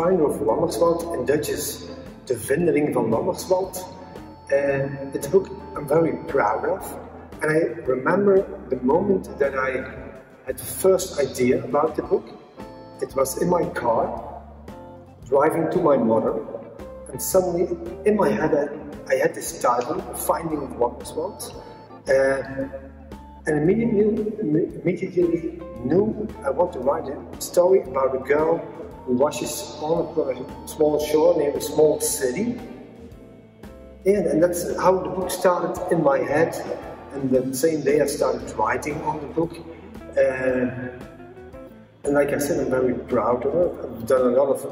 Finder of Wammerswald, in Dutch is De Vindering van Wammerswald. It's a book I'm very proud of, and I remember the moment that I had the first idea about the book. It was in my car, driving to my mother, and suddenly in my head I had this title, Finding of Wammerswald, and immediately knew I want to write a story about a girl who washes on a small shore near a small city. Yeah, and that's how the book started in my head, and the same day I started writing on the book. And like I said, I'm very proud of it. I've done a lot of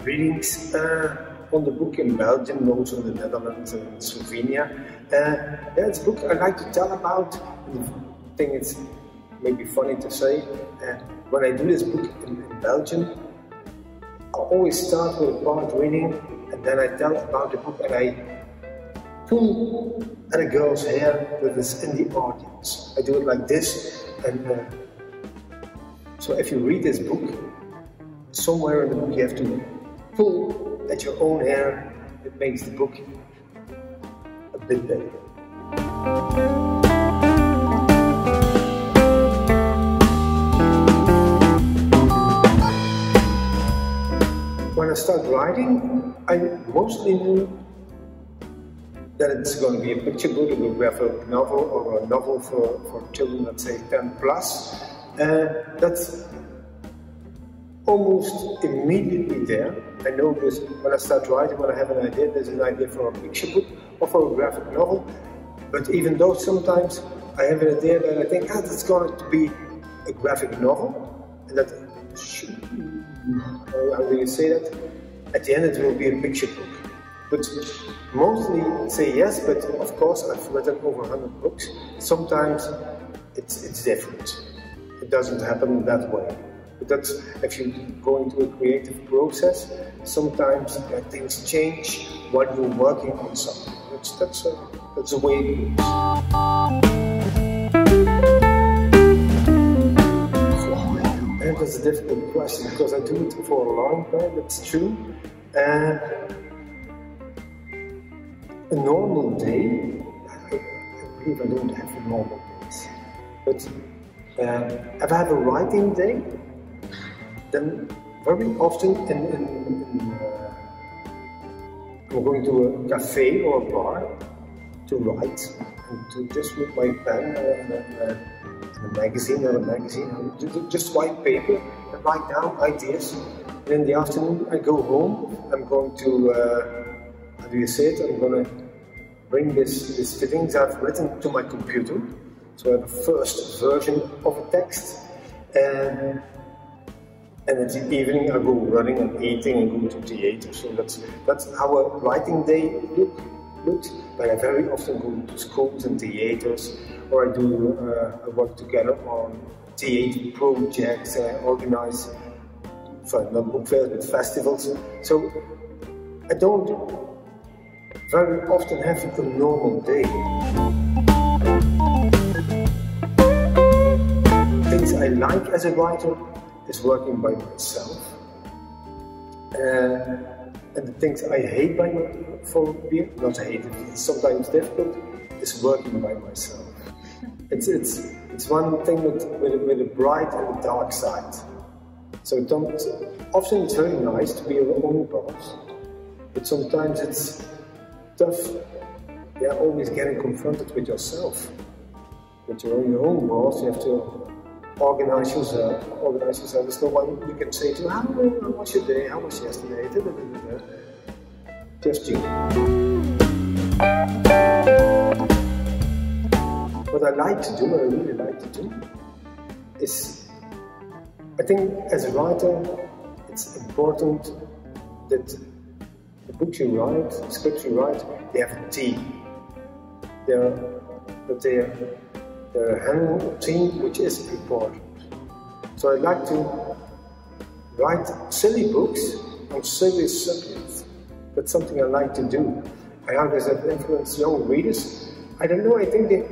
readings on the book in Belgium, also in the Netherlands and Slovenia. Yeah, it's a book I like to tell about. And I think it's maybe funny to say, when I do this book in Belgium, I always start with a part reading, and then I tell about the book, and I pull at a girl's hair with this in the audience. I do it like this, and so if you read this book, somewhere in the book you have to pull at your own hair. It makes the book a bit better. When I started writing, I mostly knew that it's going to be a picture book, a graphic novel, or a novel for children, let's say 10 plus. That's almost immediately there. I know this when I start writing, when I have an idea, there's an idea for a picture book or for a graphic novel. But even though sometimes I have an idea that I think, that's going to be a graphic novel, and that how do you say that? At the end it will be a picture book. But mostly say yes, but of course I've written over 100 books. Sometimes it's different. It doesn't happen that way. But that's, if you go into a creative process, sometimes things change while you're working on something. That's the way it goes. And that's a difficult question, because I do it for a long time, that's true. A normal day, I believe I don't have a normal days. But if I have a writing day, then very often I'm going to a cafe or a bar to write, and to just with my pen and a magazine or a magazine, just white paper, and write down ideas. And in the afternoon I go home, I'm going to, how do you say it, I'm going to bring these things I've written to my computer. So I have a first version of a text, and in the evening I go running and eating and go to theater. So that's how a writing day looks. But I very often go to schools and theaters, or I work together on theater projects, organize, not book fairs, but festivals. So I don't very often have a normal day. Things I like as a writer is working by myself, and the things I hate not hate, it's sometimes difficult, is working by myself. It's one thing with a bright and a dark side. So often it's very nice to be your own boss, but sometimes it's tough. Yeah, always getting confronted with yourself. But you're your own boss, you have to organize yourself. There's no one you can say to, how was your day, how was yesterday, just you. What I like to do, what I really like to do, is, I think as a writer, it's important that the books you write, the scripts you write, they have a team. They're handling a team, which is important. So I like to write silly books on silly subjects. That's something I like to do. How does that influence young readers? I don't know. I think they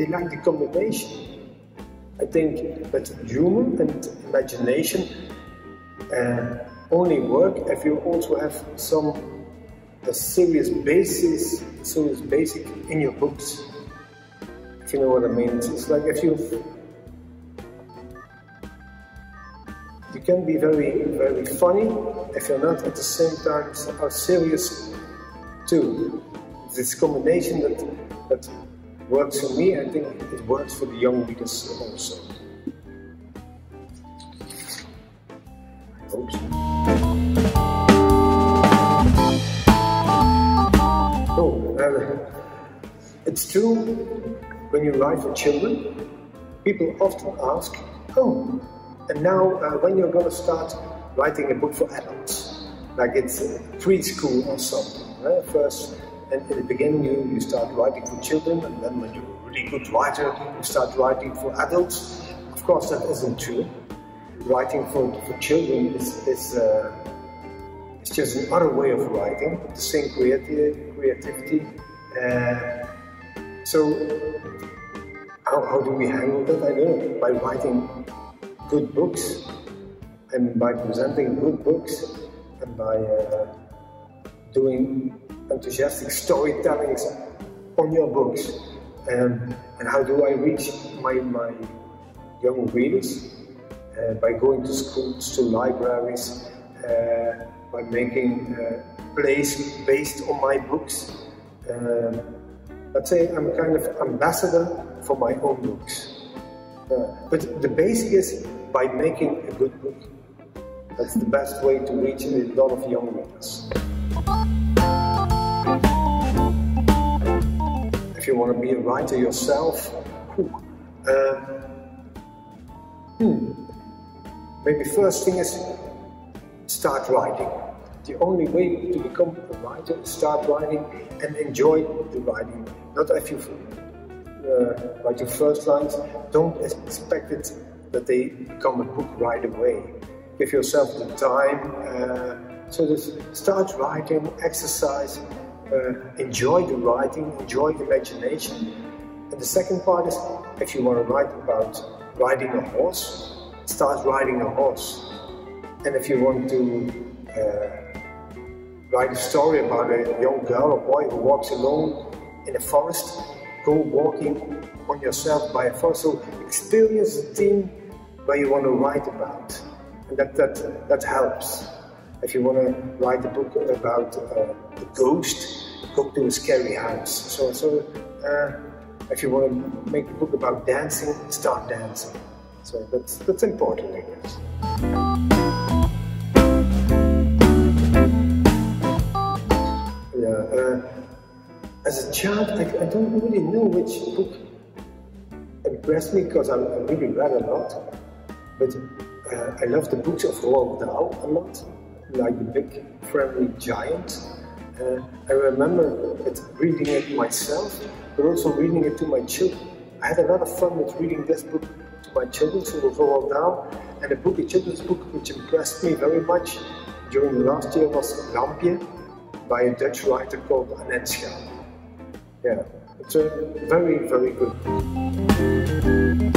like the combination. I think that humor and imagination only work if you also have a serious basic in your books. If you know what I mean. It's like if you can be very, very funny if you're not at the same time are serious too. This combination that works for me, I think it works for the young readers also. I hope so. It's true, when you write for children, people often ask, oh, and now when you're going to start writing a book for adults, like it's preschool or something. First, and in the beginning you start writing for children, and then when you're a really good writer, you start writing for adults. Of course, that isn't true. Writing for children is just another way of writing, the same creativity. So how do we handle that? I don't know. By writing good books, and by presenting good books, and by doing enthusiastic storytellings on your books. And how do I reach my young readers? By going to schools, to libraries, by making plays based on my books. Let's say I'm kind of ambassador for my own books. But the basic is by making a good book. That's the best way to reach a lot of young readers. If you want to be a writer yourself, maybe first thing is start writing. The only way to become a writer is start writing and enjoy the writing. Not if you write your first lines, don't expect it that they become a book right away. Give yourself the time. So just start writing, exercise, enjoy the writing, enjoy imagination. And the second part is, if you want to write about riding a horse, start riding a horse. And if you want to write a story about a young girl or boy who walks alone in a forest, go walking on yourself by a forest. So experience the theme where you want to write about, and that helps. If you want to write a book about a ghost, go to a scary house. So if you want to make a book about dancing, start dancing. So that's important, I guess. As a child, I don't really know which book impressed me, because I really read a lot. But I love the books of Roald Dahl a lot, like The Big Friendly Giant. I remember reading it myself, but also reading it to my children. I had a lot of fun with reading this book to my children, so Roald Dahl. And a children's book which impressed me very much during the last year was Lampje, by a Dutch writer called Anenska. Yeah, it's a very, very good book.